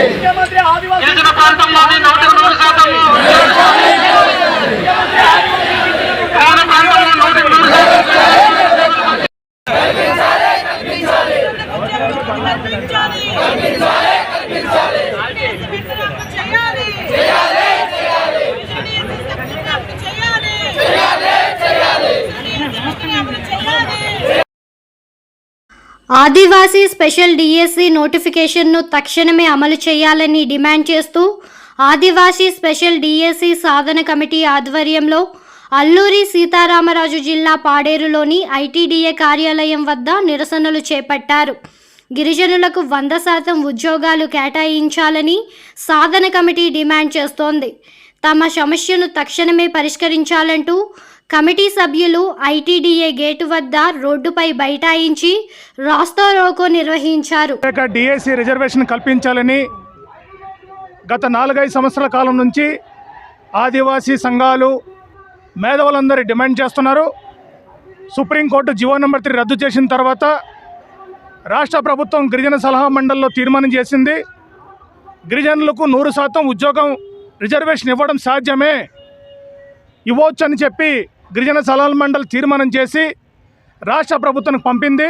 ముఖ్యమంత్రి ఆదివాసీ ప్రాంతంలోని 100% ఆదివాసీ special DSC నోటిఫికేషన్ను తక్షణమే అమలు చేయాలని డిమాండ్ చేస్తూ ఆదివాసీ స్పెషల్ డిఎస్సి సాధన కమిటీ ఆధ్వర్యంలో అల్లూరి సీతారామరాజు జిల్లా పాడేరులోని ఐటీడీఏ కార్యాలయం వద్ద నిరసనలు చేపట్టారు. గిరిజనులకు 100% ఉద్యోగాలు కేటాయించాలని సాధన కమిటీ డిమాండ్ చేస్తోంది. తమ సమస్యను తక్షణమే పరిష్కరించాలంటూ కమిటీ సభ్యులు ఐటీడీఏ గేటు వద్ద రోడ్డుపై బైఠాయించి రాస్తారోకో నిర్వహించారు. డిఎస్సి రిజర్వేషన్ కల్పించాలని గత 4-5 సంవత్సరాల కాలం నుంచి ఆదివాసీ సంఘాలు మేధావులందరూ డిమాండ్ చేస్తున్నారు. సుప్రీంకోర్టు జీవో నెంబర్ 3 రద్దు చేసిన తర్వాత రాష్ట్ర ప్రభుత్వం గిరిజన సలహా మండలిలో తీర్మానం చేసింది. గిరిజనులకు 100% ఉద్యోగం రిజర్వేషన్ ఇవ్వడం సాధ్యమే, ఇవ్వచ్చు అని చెప్పి గిరిజన సలహా మండలి తీర్మానం చేసి రాష్ట్ర ప్రభుత్వానికి పంపింది.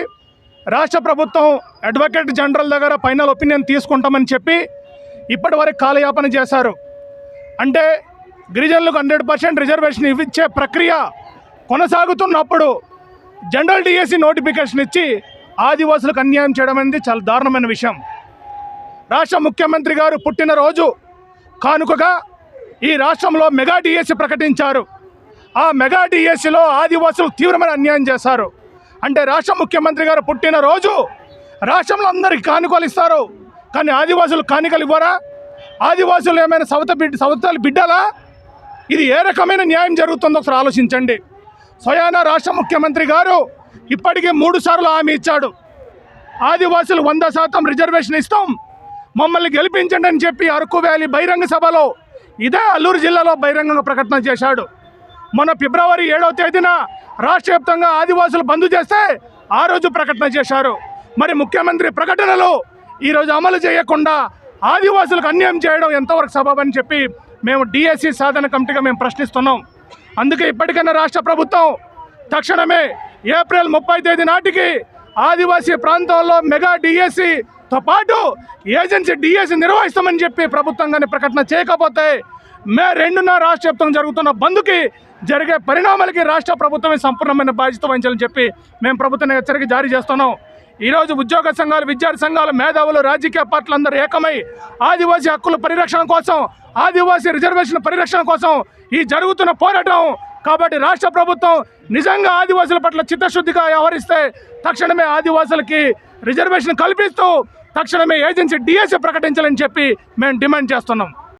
రాష్ట్ర ప్రభుత్వం అడ్వకేట్ జనరల్ దగ్గర ఫైనల్ ఒపీనియన్ తీసుకుంటామని చెప్పి ఇప్పటి వరకు కాలయాపన చేశారు. అంటే గిరిజనులకు 100% రిజర్వేషన్ ఇచ్చే ప్రక్రియ కొనసాగుతున్నప్పుడు జనరల్ డిఎస్సి నోటిఫికేషన్ ఇచ్చి ఆదివాసులకు అన్యాయం చేయడం అనేది చాలా దారుణమైన విషయం. రాష్ట్ర ముఖ్యమంత్రి గారు పుట్టినరోజు కానుకగా ఈ రాష్ట్రంలో మెగా డిఎస్సి ప్రకటించారు. ఆ మెగా డిఎస్సిలో ఆదివాసులకు తీవ్రమైన అన్యాయం చేశారు. అంటే రాష్ట్ర ముఖ్యమంత్రి గారు పుట్టినరోజు రాష్ట్రంలో అందరికీ కానుకలు ఇస్తారు, కానీ ఆదివాసులు కానుకలు ఇవ్వరా? ఆదివాసులు ఏమైనా సవతల బిడ్డలా? ఇది ఏ రకమైన న్యాయం జరుగుతుందో ఒకసారి ఆలోచించండి. స్వయానా రాష్ట్ర ముఖ్యమంత్రి గారు ఇప్పటికే 3 సార్లు హామీ ఇచ్చాడు. ఆదివాసులు 100% రిజర్వేషన్ ఇస్తాం, మమ్మల్ని గెలిపించండి అని చెప్పి అరకు వ్యాలీ బహిరంగ సభలో ఇదే అల్లూరు జిల్లాలో బహిరంగంగా ప్రకటన చేశాడు. మొన్న ఫిబ్రవరి 7వ తేదీన రాష్ట్ర వ్యాప్తంగా ఆదివాసులు బంద్ చేస్తే ఆ రోజు ప్రకటన చేశారు. మరి ముఖ్యమంత్రి ప్రకటనలు ఈరోజు అమలు చేయకుండా ఆదివాసులకు అన్యాయం చేయడం ఎంతవరకు సబబని చెప్పి మేము డిఎస్సి సాధన కమిటీగా మేము ప్రశ్నిస్తున్నాం. అందుకే ఇప్పటికైనా రాష్ట్ర ప్రభుత్వం తక్షణమే ఏప్రిల్ 30 తేదీ నాటికి ఆదివాసీ ప్రాంతాల్లో మెగా డిఎస్సితో పాటు ఏజెన్సీ డిఎస్సి నిర్వహిస్తామని చెప్పి ప్రభుత్వంగానే ప్రకటన చేయకపోతే మే 2న రాష్ట్ర వ్యాప్తంగా జరుగుతున్న బంద్కి జరిగే పరిణామాలకి రాష్ట్ర ప్రభుత్వమే సంపూర్ణమైన బాధ్యత వహించాలని చెప్పి మేము ప్రభుత్వాన్ని హెచ్చరిక జారీ చేస్తున్నాం. ఈరోజు ఉద్యోగ సంఘాలు, విద్యార్థి సంఘాలు, మేధావులు, రాజకీయ పార్టీలు అందరూ ఏకమై ఆదివాసీ హక్కుల పరిరక్షణ కోసం, ఆదివాసీ రిజర్వేషన్ పరిరక్షణ కోసం ఈ జరుగుతున్న పోరాటం. కాబట్టి రాష్ట్ర ప్రభుత్వం నిజంగా ఆదివాసుల పట్ల చిత్తశుద్ధిగా వ్యవహరిస్తే తక్షణమే ఆదివాసులకి రిజర్వేషన్ కల్పిస్తూ తక్షణమే ఏజెన్సీ డిఎస్సి ప్రకటించాలని చెప్పి మేము డిమాండ్ చేస్తున్నాం.